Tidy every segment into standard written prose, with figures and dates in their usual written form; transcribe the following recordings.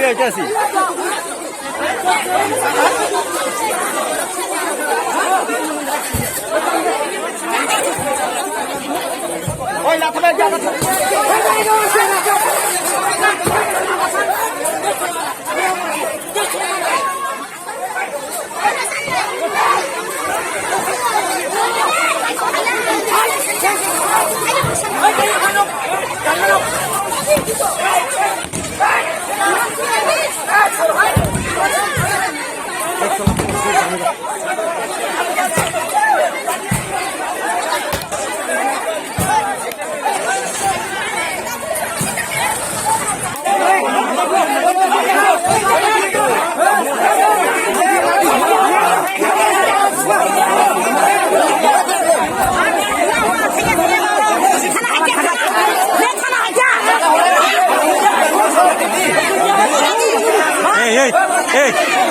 আইতাছি ওই লাথা জায়গা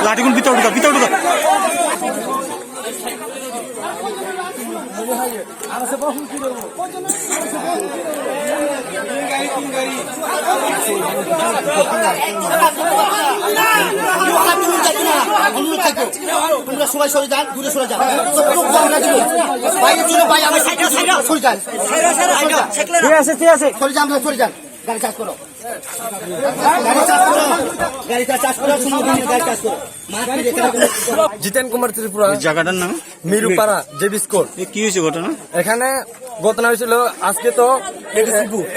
লাঠিগুন ভিতরে ঢুকা তোমরা সবাই সরে যান, দূরে সরে যান, ঠিক আছে সরে যান, সরে যান, গাড়ি চার্জ করো, জিতেন কুমার ত্রিপুরা, জায়গাটার নাম মিরুপাড়া জেবি স্কুল। কি হয়েছে ঘটনা? এখানে ঘটনা হয়েছিল আজকে তো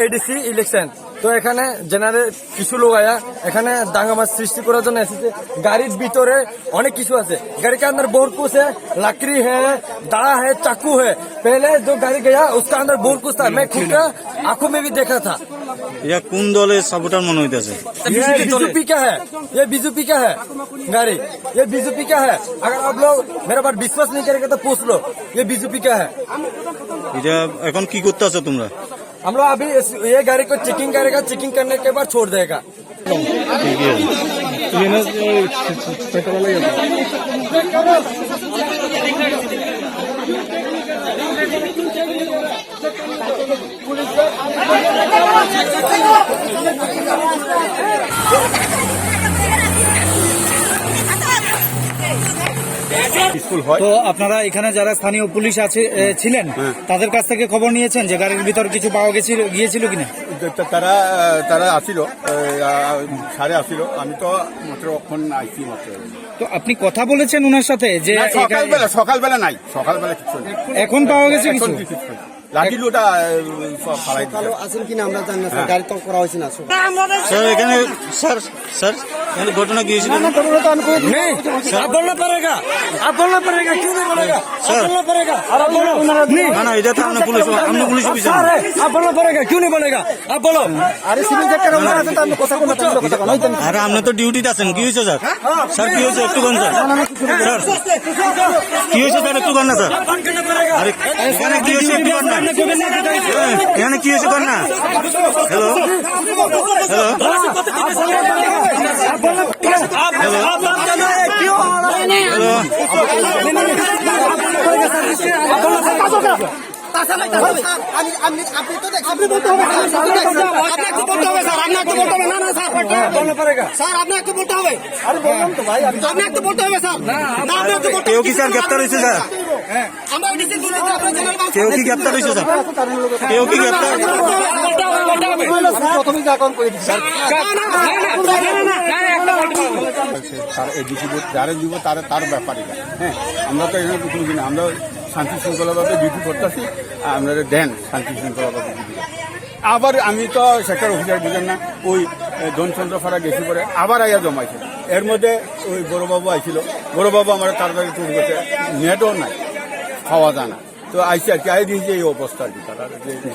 এডিসি ইলেকশন, তো এখানে জেনারেল কিছু লোক আয়া এখানে দাঙ্গামাজ সৃষ্টি করার জন্য এসেছে। গাড়ির ভিতরে অনেক কিছু আছে, गाड़ी के अंदर बहुत कुछ है, लकड़ी है, दड़ा है, चाकू है। पहले जो गाड़ी गया उसका अंदर बहुत कुछ था, मैं खुद का आंखों में भी देखा था। यह कौन दलेर सापोर्टार मन হইতাছে? ये बीजेपी का है, ये बीजेपी का है गाड़ी, ये बीजेपी का है। अगर आप लोग मेरा बात विश्वास नहीं करेंगे तो पूछ लो, ये बीजेपी का है। এটা এখন কি করতেছো তোমরা? हम लोग अभी ये गाड़ी को चेकिंग करेगा, चेकिंग करने के बाद छोड़ देगा। তো আপনারা এখানে যারা স্থানীয় পুলিশ আছে ছিলেন তাদের কাছ থেকে খবর নিয়েছেন যে গাড়ির ভিতর কিছু পাওয়া গিয়েছিল কিনা? তারা আসিল, সারে আসিল, আমি তো মাত্র অক্ষণ আইসি মাত্র। তো আপনি কথা বলেছেন ওনার সাথে যে সকালবেলা নাই, সকালবেলা কিছু নেই, এখন পাওয়া গেছে কিছু? লাঠিগুলোটা আছেন কিনা আমরা জানি না, গাড়ি তো করা হয়েছে না। স্যার এখানে স্যার এখানে ঘটনা কি হয়েছিল? आप बोलना पड़ेगा, आप बोलना पड़ेगा, क्यों नहीं बोलेगा? आप बोलना पड़ेगा, आप बोलो। না না, এটা তো আমরা পুলিশ অফিসার, आप बोलना पड़ेगा, क्यों नहीं बोलेगा? आप बोलो। अरे सिविल चेक करो ना, तो हम কথা বলতে আরে আপনি তো ডিউটিতে আছেন, কি হয়েছে স্যার? স্যার কি হয়েছে একটু কোন স্যার? স্যার কি হয়েছে স্যার একটু কোন না স্যার? আরে এখানে কি হয়েছে একটু কোন না? এখানে কি হয়েছে কোন না? হ্যালো কেউ কি স্যার গ্রেপ্তার হয়েছে স্যার? কেউ কি গ্রেপ্তার হয়েছে স্যার? কেউ কি গ্রেপ্তার? যারা দিব তার ব্যাপারে, হ্যাঁ আমরা তো এখানে কিছু না, আমরা শান্তি শৃঙ্খলাভাবে ডিউটি করতেছি, আপনারা দেন শান্তি শৃঙ্খলাভাবে ডিউটি। আবার আমি তো সেক্টর অফিসার বুঝেন না, ওই ধনচন্দ্রপাড়া গেছি পরে আবার আইয়া জমাইছে। এর মধ্যে ওই বড়বাবু আইছিল, বড়বাবু আমার তাড়াতাড়ি টুর গেছে, নেটও নাই, খাওয়া যায় না, তো আইসি আর কি আই দিয়েছে এই অবস্থা আর কি।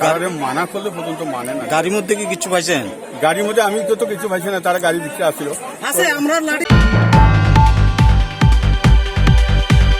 তারা মানা করলে পর্যন্ত মানে না। গাড়ির মধ্যে কি কিছু পাইছেন? গাড়ির মধ্যে আমি তো কিছু পাইছি না, তারা গাড়ি দিতে আসছিল। আমরা